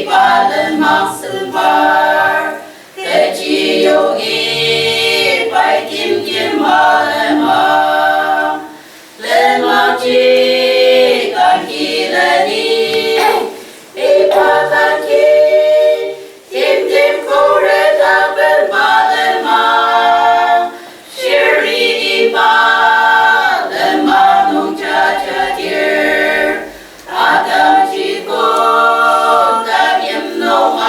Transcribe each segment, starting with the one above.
ba lên mắc sự bar thế chỉ yogi phải tìm kiếm ba lên mà chỉ cần khi lên đi ba ta tìm cô để ta bên ba lên mà Sherry ba lên mà nung cha tiệt Adam chỉ có ta kiếm nông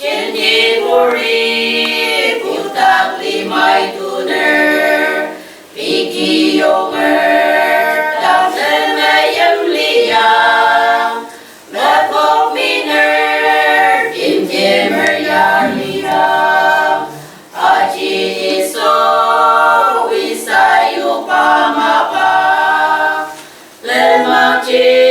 trên đi buri cũng ta li mai tu nơ vì kỳ yêu ta tên mẹ em li ya mẹ có mi nơ kim kim ya li ya a chi so vi sa yu pa ma pa lên ma chi